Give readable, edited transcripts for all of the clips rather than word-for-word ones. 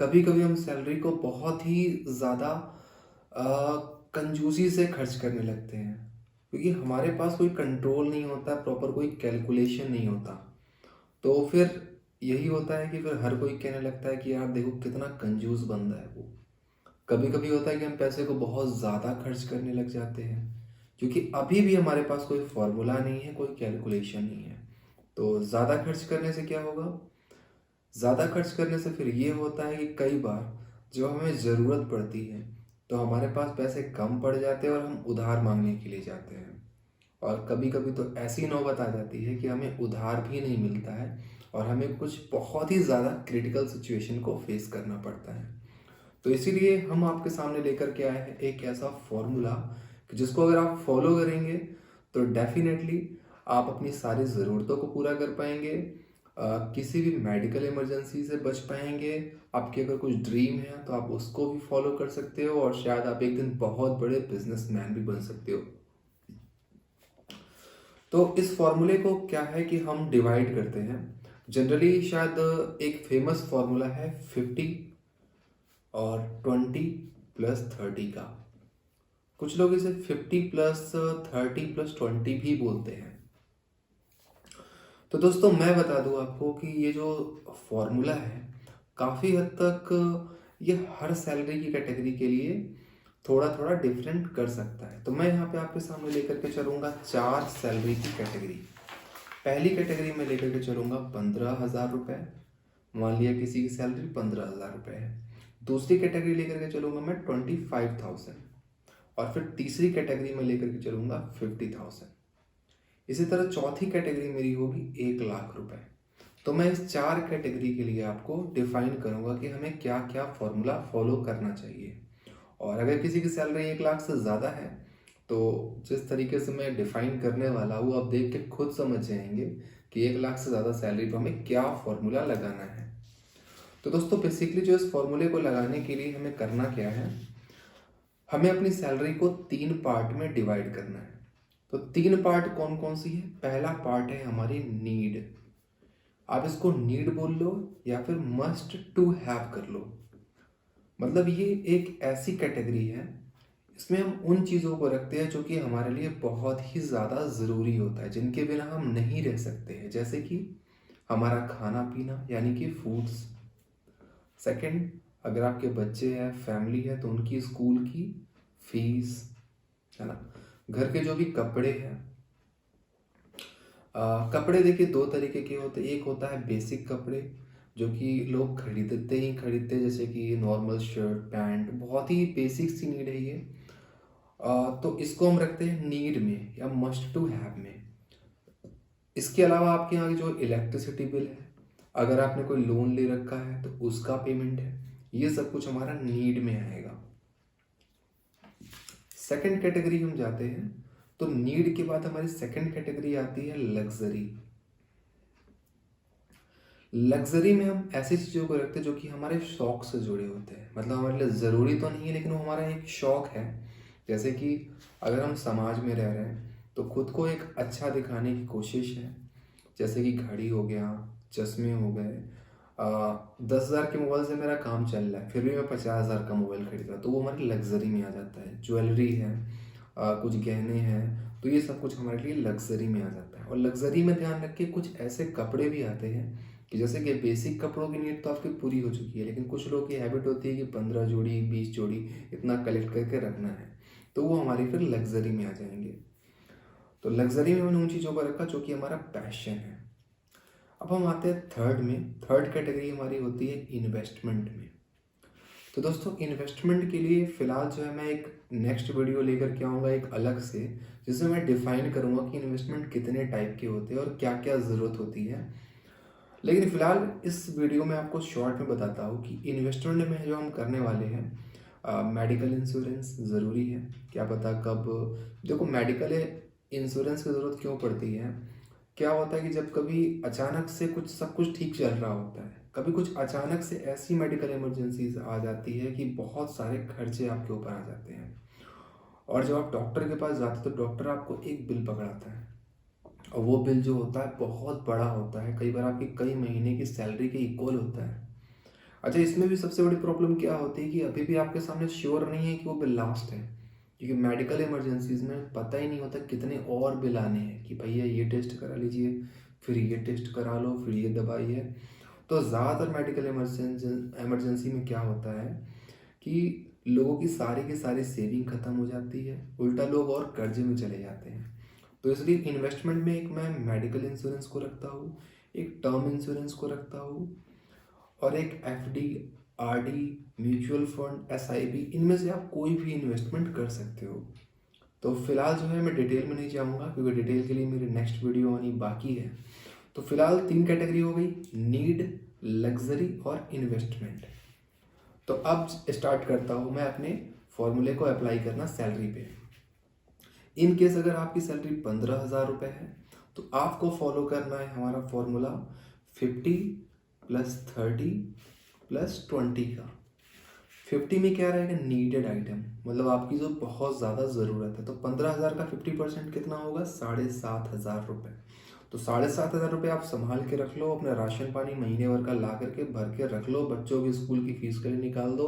कभी कभी हम सैलरी को बहुत ही ज़्यादा कंजूसी से खर्च करने लगते हैं, क्योंकि हमारे पास कोई कंट्रोल नहीं होता, प्रॉपर कोई कैलकुलेशन नहीं होता। तो फिर यही होता है कि फिर हर कोई कहने लगता है कि यार देखो कितना कंजूस बंदा है वो। कभी कभी होता है कि हम पैसे को बहुत ज़्यादा खर्च करने लग जाते हैं, क्योंकि अभी भी हमारे पास कोई फॉर्मूला नहीं है, कोई कैलकुलेशन नहीं है। तो ज़्यादा खर्च करने से क्या होगा? ज़्यादा खर्च करने से फिर ये होता है कि कई बार जब हमें ज़रूरत पड़ती है तो हमारे पास पैसे कम पड़ जाते हैं और हम उधार मांगने के लिए जाते हैं। और कभी कभी तो ऐसी नौबत आ जाती है कि हमें उधार भी नहीं मिलता है और हमें कुछ बहुत ही ज़्यादा क्रिटिकल सिचुएशन को फेस करना पड़ता है। तो इसीलिए हम आपके सामने लेकर के आए हैं एक ऐसा फॉर्मूला कि जिसको अगर आप फॉलो करेंगे तो डेफिनेटली आप अपनी सारी ज़रूरतों को पूरा कर पाएंगे, किसी भी मेडिकल इमरजेंसी से बच पाएंगे। आपकी अगर कुछ ड्रीम है तो आप उसको भी फॉलो कर सकते हो और शायद आप एक दिन बहुत बड़े बिजनेसमैन भी बन सकते हो। तो इस फॉर्मूले को क्या है कि हम डिवाइड करते हैं। जनरली शायद एक फेमस फॉर्मूला है 50 और 20 प्लस 30 का। कुछ लोग इसे 50 प्लस 30 प्लस 20 भी बोलते हैं। तो दोस्तों मैं बता दूं आपको कि ये जो फॉर्मूला है काफ़ी हद तक ये हर सैलरी की कैटेगरी के लिए थोड़ा थोड़ा डिफरेंट कर सकता है। तो मैं यहाँ पे आपके सामने लेकर के चलूँगा 4 सैलरी की कैटेगरी। पहली कैटेगरी में लेकर के चलूँगा 15,000 रुपये। मान लिया किसी की सैलरी 15,000 रुपये है। दूसरी कैटेगरी लेकर के चलूँगा मैं 25,000। और फिर तीसरी कैटेगरी में लेकर के चलूँगा 50,000। इसी तरह चौथी कैटेगरी मेरी होगी 1,00,000 रुपये। तो मैं इस 4 कैटेगरी के लिए आपको डिफाइन करूँगा कि हमें क्या क्या फॉर्मूला फॉलो करना चाहिए। और अगर किसी की सैलरी 1,00,000 से ज़्यादा है तो जिस तरीके से मैं डिफाइन करने वाला हूँ आप देख के खुद समझ जाएंगे कि 1,00,000 से ज़्यादा सैलरी पर हमें क्या फॉर्मूला लगाना है। तो दोस्तों बेसिकली जो इस फॉर्मूले को लगाने के लिए हमें करना क्या है, हमें अपनी सैलरी को 3 पार्ट में डिवाइड करना है। तो 3 पार्ट कौन कौन सी है? पहला पार्ट है हमारी नीड। आप इसको नीड बोल लो या फिर मस्ट टू हैव कर लो। मतलब ये एक ऐसी कैटेगरी है, इसमें हम उन चीज़ों को रखते हैं जो कि हमारे लिए बहुत ही ज़्यादा ज़रूरी होता है, जिनके बिना हम नहीं रह सकते हैं, जैसे कि हमारा खाना पीना यानी कि फूड्स। सेकंड, अगर आपके बच्चे हैं, फैमिली है, तो उनकी स्कूल की फीस, है ना। घर के जो भी कपड़े हैं, कपड़े देखिए 2 तरीके के होते हैं। एक होता है बेसिक कपड़े जो कि लोग खरीदते ही खरीदते हैं, जैसे कि नॉर्मल शर्ट पैंट, बहुत ही बेसिक सी नीड है ये। तो इसको हम रखते हैं नीड में या मस्ट टू हैव में। इसके अलावा आपके यहाँ की जो इलेक्ट्रिसिटी बिल है, अगर आपने कोई लोन ले रखा है तो उसका पेमेंट है, ये सब कुछ हमारा नीड में आएगा। सेकंड कैटेगरी हम जाते हैं तो नीड के बाद हमारी सेकंड कैटेगरी आती है लग्जरी। लग्जरी में हम ऐसी चीज़ों को रखते हैं जो कि हमारे शौक से जुड़े होते हैं। मतलब हमारे लिए ज़रूरी तो नहीं है लेकिन वो हमारा एक शौक है। जैसे कि अगर हम समाज में रह रहे हैं तो खुद को एक अच्छा दिखाने की कोशिश है। जैसे कि घड़ी हो गया, चश्मे हो गए। 10,000 के मोबाइल से मेरा काम चल रहा है फिर भी मैं 50,000 का मोबाइल खरीद रहा, तो वो हमारी लग्जरी में आ जाता है। ज्वेलरी है, कुछ गहने हैं, तो ये सब कुछ हमारे लिए लग्जरी में आ जाता है। और लग्जरी में ध्यान रख के कुछ ऐसे कपड़े भी आते हैं कि जैसे कि बेसिक कपड़ों की नीड तो आपकी पूरी हो चुकी है, लेकिन कुछ लोगों की हैबिट होती है कि 15 जोड़ी 20 जोड़ी इतना कलेक्ट करके रखना है, तो वो हमारी फिर लग्जरी में आ जाएंगे। तो लग्जरी में मैंने उन चीज़ों को रखा जो कि हमारा पैशन है। अब हम आते हैं थर्ड में। थर्ड कैटेगरी हमारी होती है इन्वेस्टमेंट में। तो दोस्तों इन्वेस्टमेंट के लिए फ़िलहाल जो है मैं एक नेक्स्ट वीडियो लेकर के आऊँगा एक अलग से, जिसमें मैं डिफ़ाइन करूँगा कि इन्वेस्टमेंट कितने टाइप के होते हैं और क्या क्या ज़रूरत होती है। लेकिन फ़िलहाल इस वीडियो में आपको शॉर्ट में बताता हूँ कि इन्वेस्टमेंट में जो हम करने वाले हैं, मेडिकल इंश्योरेंस ज़रूरी है। क्या पता कब, देखो मेडिकल इंश्योरेंस की ज़रूरत क्यों पड़ती है? क्या होता है कि जब कभी अचानक से कुछ सब कुछ ठीक चल रहा होता है, कभी कुछ अचानक से ऐसी मेडिकल इमरजेंसीज आ जाती है कि बहुत सारे खर्चे आपके ऊपर आ जाते हैं। और जब आप डॉक्टर के पास जाते हो तो डॉक्टर आपको एक बिल पकड़ाता है और वो बिल जो होता है बहुत बड़ा होता है, कई बार आपकी कई महीने की सैलरी के इक्वल होता है। अच्छा, इसमें भी सबसे बड़ी प्रॉब्लम क्या होती है कि अभी भी आपके सामने श्योर नहीं है कि वो बिल लास्ट है, क्योंकि मेडिकल इमरजेंसीज में पता ही नहीं होता कितने और बिल आने हैं कि भैया ये टेस्ट करा लीजिए, फिर ये टेस्ट करा लो, फिर ये दवाई है। तो ज़्यादातर मेडिकल इमरजेंसी में क्या होता है कि लोगों की सारी सेविंग ख़त्म हो जाती है, उल्टा लोग और कर्जे में चले जाते हैं। तो इसलिए इन्वेस्टमेंट में एक मैं मेडिकल इंश्योरेंस को रखता हूँ, एक टर्म इंश्योरेंस को रखता हूँ, और एक FD, RD, mutual fund, SIP, इनमें से आप कोई भी इन्वेस्टमेंट कर सकते हो। तो फिलहाल जो है मैं डिटेल में नहीं जाऊँगा, क्योंकि डिटेल के लिए मेरी नेक्स्ट वीडियो आनी बाकी है। तो फिलहाल 3 कैटेगरी हो गई, नीड, लग्जरी और इन्वेस्टमेंट। तो अब स्टार्ट करता हूँ मैं अपने फॉर्मूले को अप्लाई करना सैलरी पे। इन केस अगर आपकी सैलरी 15,000 रुपये है तो आपको फॉलो करना है हमारा फॉर्मूला 50 + 30 + 20 का। 50 में क्या रहेगा, नीडेड आइटम, मतलब आपकी जो बहुत ज़्यादा ज़रूरत है। तो 15,000 का 50% कितना होगा, 7,500 रुपये। तो 7,500 रुपये आप संभाल के रख लो, अपना राशन पानी महीने भर का ला करके भर के रख लो, बच्चों की स्कूल की फीस के लिए निकाल दो,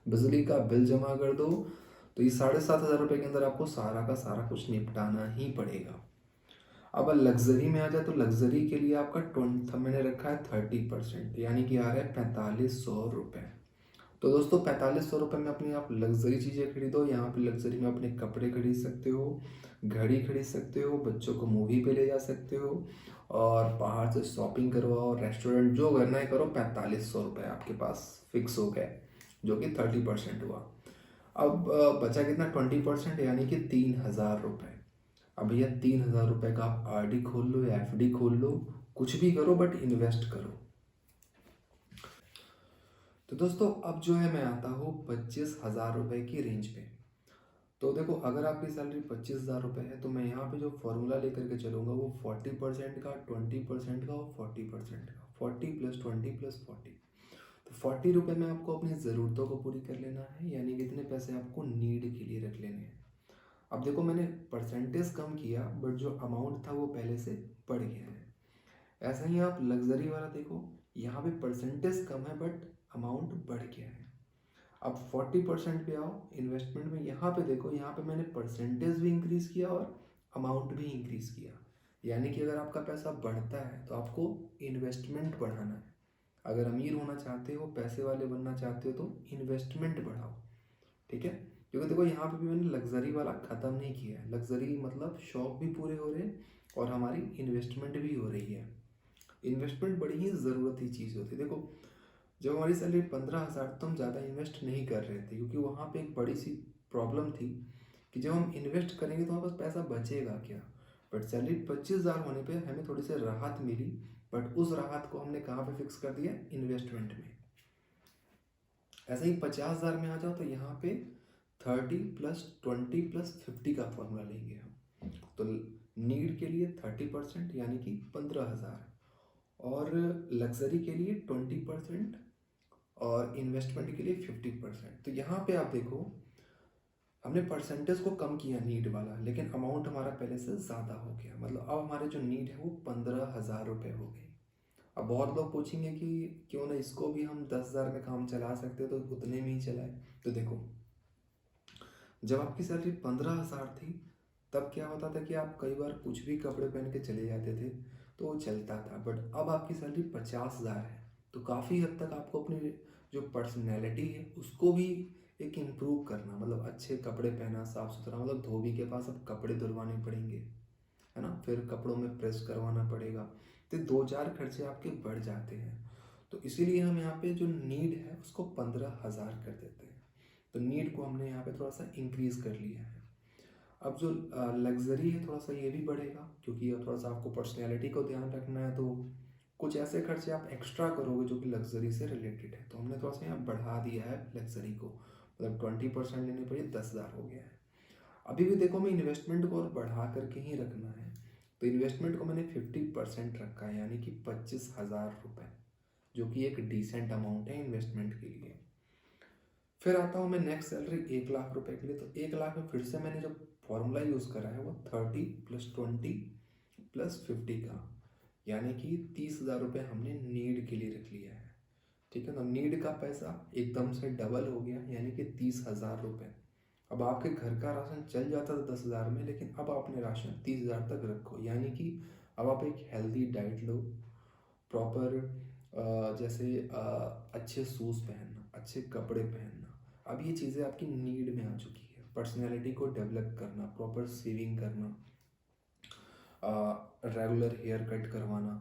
बिजली का बिल जमा कर दो। तो ये 7,500 रुपये के अंदर आपको सारा का सारा कुछ निपटाना ही पड़ेगा। अब लग्जरी में आ जाए तो लग्जरी के लिए आपका 20 मैंने रखा है 30%, यानी कि आ रहा है 4,500 रुपये। तो दोस्तों 4,500 रुपये में अपनी आप लग्जरी चीज़ें खरीदो। यहाँ पे लग्जरी में अपने कपड़े खरीद सकते हो, घड़ी खरीद सकते हो, बच्चों को मूवी पे ले जा सकते हो, और बाहर से शॉपिंग करवाओ, रेस्टोरेंट जो करना है करो। 4,500 रुपये आपके पास फिक्स हो गए, जो कि 30% हुआ। अब बचा कितना, 20%, यानी कि 3,000 रुपये। अब भैया 3,000 रुपये का आप आरडी खोल लो या एफडी खोल लो, कुछ भी करो बट इन्वेस्ट करो। तो दोस्तों अब जो है मैं आता हूँ 25,000 रुपये की रेंज पे। तो देखो अगर आपकी सैलरी 25,000 रुपये है तो मैं यहाँ पे जो फॉर्मूला लेकर के चलूँगा वो 40% का, 20% का और 40% का, 40 + 20 + 40। तो 40 रुपये में आपको अपनी ज़रूरतों को पूरी कर लेना है, यानी कि इतने पैसे आपको नीड के लिए रख लेने हैं। अब देखो मैंने परसेंटेज कम किया बट जो अमाउंट था वो पहले से बढ़ गया है। ऐसा ही आप लग्जरी वाला देखो, यहाँ पे परसेंटेज कम है बट अमाउंट बढ़ गया है। अब 40% पे आओ इन्वेस्टमेंट में, यहाँ पे देखो, यहाँ पे मैंने परसेंटेज भी इंक्रीज़ किया और अमाउंट भी इंक्रीज़ किया। यानी कि अगर आपका पैसा बढ़ता है तो आपको इन्वेस्टमेंट बढ़ाना है। अगर अमीर होना चाहते हो, पैसे वाले बनना चाहते हो, तो इन्वेस्टमेंट बढ़ाओ, ठीक है। क्योंकि देखो यहाँ पे भी मैंने लग्जरी वाला ख़त्म नहीं किया है। लग्जरी मतलब शौक भी पूरे हो रहे हैं और हमारी इन्वेस्टमेंट भी हो रही है। इन्वेस्टमेंट बड़ी ही ज़रूरत की चीज़ होती है। देखो जब हमारी सैलरी 15,000 तो हम ज़्यादा इन्वेस्ट नहीं कर रहे थे, क्योंकि वहाँ पे एक बड़ी सी प्रॉब्लम थी कि जब हम इन्वेस्ट करेंगे तो हमारे पास पैसा बचेगा क्या। बट सैलरी 25,000 होने पे हमें थोड़ी सी राहत मिली, बट उस राहत को हमने कहाँ पे फिक्स कर दिया, इन्वेस्टमेंट में। ऐसे ही 50,000 में आ जाओ तो यहाँ पे 30 + 20 + 50 का फॉर्मूला लेंगे हम। तो नीड के लिए 30% यानी कि 15,000, और लग्जरी के लिए 20%, और इन्वेस्टमेंट के लिए 50%। तो यहाँ पे आप देखो हमने परसेंटेज को कम किया नीड वाला, लेकिन अमाउंट हमारा पहले से ज़्यादा हो गया। मतलब अब हमारे जो नीड है वो 15,000 रुपये हो गई। अब बहुत लोग पूछेंगे कि क्यों ना इसको भी हम 10,000 में काम चला सकते, तो उतने में ही चलाए। तो देखो जब आपकी सैलरी 15,000 थी तब क्या होता था कि आप कई बार कुछ भी कपड़े पहन के चले जाते थे तो वो चलता था। बट अब आपकी सैलरी 50,000 है तो काफ़ी हद तक आपको अपनी जो पर्सनैलिटी है उसको भी एक इम्प्रूव करना, मतलब अच्छे कपड़े पहना, साफ़ सुथरा, मतलब धोबी के पास अब कपड़े धुलवाने पड़ेंगे, है ना, फिर कपड़ों में प्रेस करवाना पड़ेगा। तो 2-4 खर्चे आपके बढ़ जाते हैं। तो इसीलिए हम यहाँ पे जो नीड है उसको 15,000 कर देते हैं। तो नीड को हमने यहाँ पे थोड़ा सा इंक्रीज़ कर लिया है। अब जो लग्जरी है थोड़ा सा ये भी बढ़ेगा, क्योंकि अब थोड़ा सा आपको पर्सनैलिटी को ध्यान रखना है, तो कुछ ऐसे खर्चे आप एक्स्ट्रा करोगे जो कि लग्जरी से रिलेटेड है। तो हमने थोड़ा सा यहाँ बढ़ा दिया है लग्जरी को, मतलब 20% लेने पर 10,000 हो गया है। अभी भी देखो मैं इन्वेस्टमेंट को और बढ़ा करके ही रखना है, तो इन्वेस्टमेंट को मैंने 50% रखा है, यानी कि 25,000 रुपये, जो कि एक डिसेंट अमाउंट है इन्वेस्टमेंट के लिए। फिर आता हूँ मैं नेक्स्ट सैलरी 1,00,000 रुपये के लिए। तो 1,00,000 में फिर से मैंने जो फॉर्मूला यूज़ करा है वो 30 + 20 + 50 का, यानी कि 30,000 रुपये हमने नीड के लिए रख लिया है। ठीक है, तो नीड का पैसा एकदम से डबल हो गया, यानी कि 30,000 रुपये। अब आपके घर का राशन चल जाता था 10,000 में, लेकिन अब आपने राशन 30,000 तक रखो, यानी कि अब आप एक हेल्दी डाइट लो, प्रॉपर जैसे अच्छे शूज़ पहनना, अच्छे कपड़े पहनना। अब ये चीज़ें आपकी नीड में आ चुकी है। पर्सनैलिटी को डेवलप करना, प्रॉपर सेविंग करना, रेगुलर हेयर कट करवाना,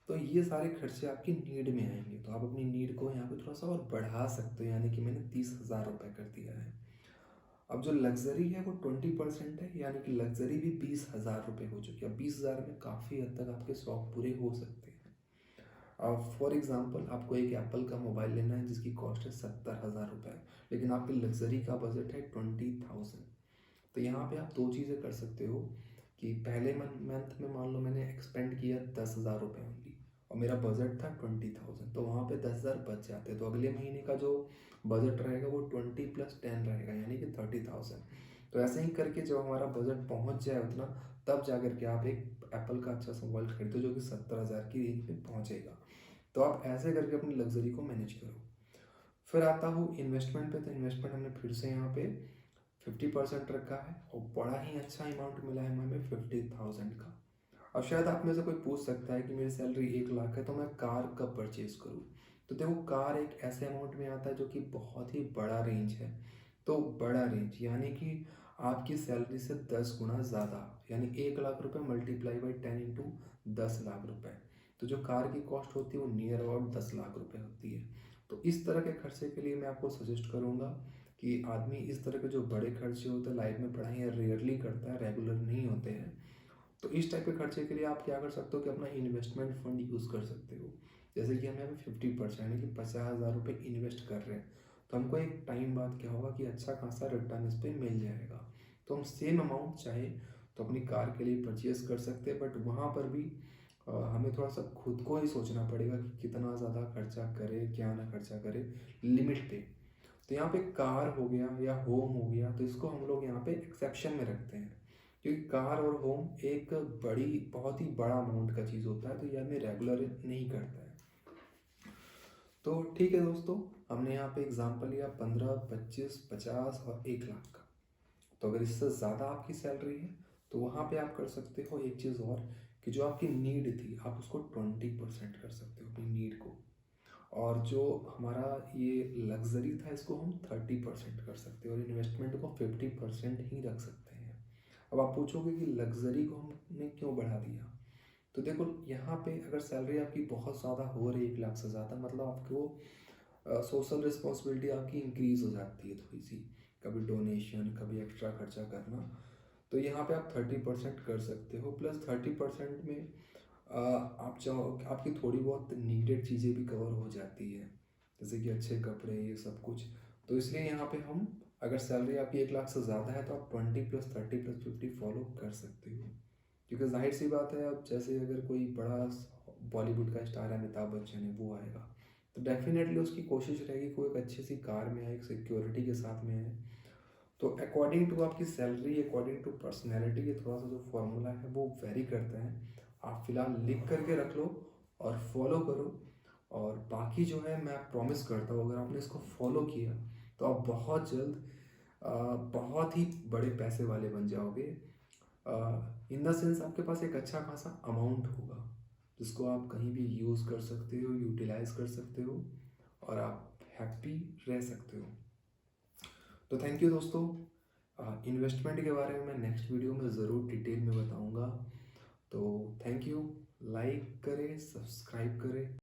तो ये सारे खर्चे आपकी नीड में आएंगे। तो आप अपनी नीड को यहाँ पे थोड़ा सा और बढ़ा सकते हो, यानी कि मैंने 30,000 रुपये कर दिया है। अब जो लग्जरी है वो 20% है, यानी कि लग्जरी भी 20,000 रुपये हो चुकी है। अब 20,000 में काफ़ी हद तक आपके शौक पूरे हो सकते हैं। अब फॉर एग्जांपल आपको एक एप्पल का मोबाइल लेना है जिसकी कॉस्ट है 70,000 रुपये, लेकिन आपकी लग्जरी का बजट है 20,000। तो यहाँ पे आप दो चीज़ें कर सकते हो कि पहले मंथ में मान लो मैंने एक्सपेंड किया 10,000 रुपये ओनली, और मेरा बजट था 20,000, तो वहाँ पे 10,000 बच जाते हैं। तो अगले महीने का जो बजट रहेगा वो 20+10 रहेगा, यानी कि 30,000। तो ऐसे ही करके जब हमारा बजट पहुँच जाए उतना, तब जा कर के आप एक एप्पल का अच्छा सा मोबाइल खरीदो जो कि 70,000 की रेंज में पहुँचेगा। तो आप ऐसे करके अपनी लग्जरी को मैनेज करो। फिर आता हूँ इन्वेस्टमेंट पे। तो इन्वेस्टमेंट हमने फिर से यहाँ पे 50% रखा है, और बड़ा ही अच्छा अमाउंट मिला है हमें 50,000 का। अब शायद आप में से कोई पूछ सकता है कि मेरी सैलरी 1 लाख है तो मैं कार कब परचेज करूँ। तो देखो, कार एक ऐसे अमाउंट में आता है जो कि बहुत ही बड़ा रेंज है। तो बड़ा रेंज यानी कि आपकी सैलरी से 10 गुना ज़्यादा, यानी 1 लाख रुपये मल्टीप्लाई बाई 10 इंटू 10 लाख रुपये। तो जो कार की कॉस्ट होती है वो नियर अबाउट 10 लाख रुपये होती है। तो इस तरह के खर्चे के लिए मैं आपको सजेस्ट करूँगा कि आदमी इस तरह के जो बड़े खर्चे होते हैं लाइफ में, पढ़ाई रेयरली करता है, रेगुलर नहीं होते हैं। तो इस टाइप के खर्चे के लिए आप क्या कर सकते हो कि अपना इन्वेस्टमेंट फंड यूज़ कर सकते हो। जैसे कि हमें अभी 50% यानी कि 50,000 रुपये इन्वेस्ट कर रहे हैं, तो हमको एक टाइम बाद क्या होगा कि अच्छा खासा रिटर्न इस पर मिल जाएगा। तो हम सेम अमाउंट चाहे तो अपनी कार के लिए परचेज कर सकते हैं, बट वहाँ पर भी हमें थोड़ा सा खुद को ही सोचना पड़ेगा कि कितना ज़्यादा खर्चा करें, क्या ना खर्चा करें, लिमिट पे। तो यहाँ पे कार हो गया या होम हो गया, तो इसको हम लोग यहाँ पे एक्सेप्शन में रखते हैं, क्योंकि कार और होम एक बहुत ही बड़ा अमाउंट का चीज़ होता है, तो ये आदमी रेगुलर नहीं करता है। तो ठीक है दोस्तों, हमने यहाँ पे एग्जांपल लिया 15, 25, 50 और 1 लाख का। तो अगर इससे ज़्यादा आपकी सैलरी है तो वहाँ पे आप कर सकते हो एक चीज़ और, कि जो आपकी नीड थी आप उसको 20% कर सकते हो अपनी नीड को, और जो हमारा ये लग्जरी था इसको हम 30% कर सकते हैं, और इन्वेस्टमेंट को 50% ही रख सकते हैं। अब आप पूछोगे कि लग्जरी को हमने क्यों बढ़ा दिया। तो देखो, यहाँ पे अगर सैलरी आपकी बहुत ज़्यादा हो रही है, 1 लाख से ज़्यादा, मतलब आपको सोशल रिस्पॉन्सिबिलिटी आपकी इंक्रीज़ हो जाती है थोड़ी सी, कभी डोनेशन, कभी एक्स्ट्रा खर्चा करना। तो यहाँ पे आप 30% कर सकते हो, प्लस 30% में आप चाहो आपकी थोड़ी बहुत नीडेड चीज़ें भी कवर हो जाती है, जैसे कि अच्छे कपड़े, ये सब कुछ। तो इसलिए यहाँ पे हम, अगर सैलरी आपकी 1 लाख से ज़्यादा है तो आप 20+30+50 फॉलो कर सकते हो, क्योंकि जाहिर सी बात है, अब जैसे अगर कोई बड़ा बॉलीवुड का स्टार है, अमिताभ बच्चन है, वो आएगा तो डेफिनेटली उसकी कोशिश रहेगी कोई एक अच्छी सी कार में आए, एक सिक्योरिटी के साथ में आए। तो अकॉर्डिंग टू आपकी सैलरी, अकॉर्डिंग टू पर्सनैलिटी, ये थोड़ा सा जो फॉर्मूला है वो वेरी करता है। आप फिलहाल लिख करके रख लो और फॉलो करो, और बाकी जो है मैं प्रॉमिस करता हूँ, अगर आपने इसको फॉलो किया तो आप बहुत जल्द बहुत ही बड़े पैसे वाले बन जाओगे। इन द सेंस आपके पास एक अच्छा खासा अमाउंट होगा जिसको आप कहीं भी यूज़ कर सकते हो, यूटिलाइज कर सकते हो, और आप हैप्पी रह सकते हो। तो थैंक यू दोस्तों। इन्वेस्टमेंट के बारे में मैं नेक्स्ट वीडियो में ज़रूर डिटेल में बताऊंगा। तो थैंक यू। लाइक करें, सब्सक्राइब करें।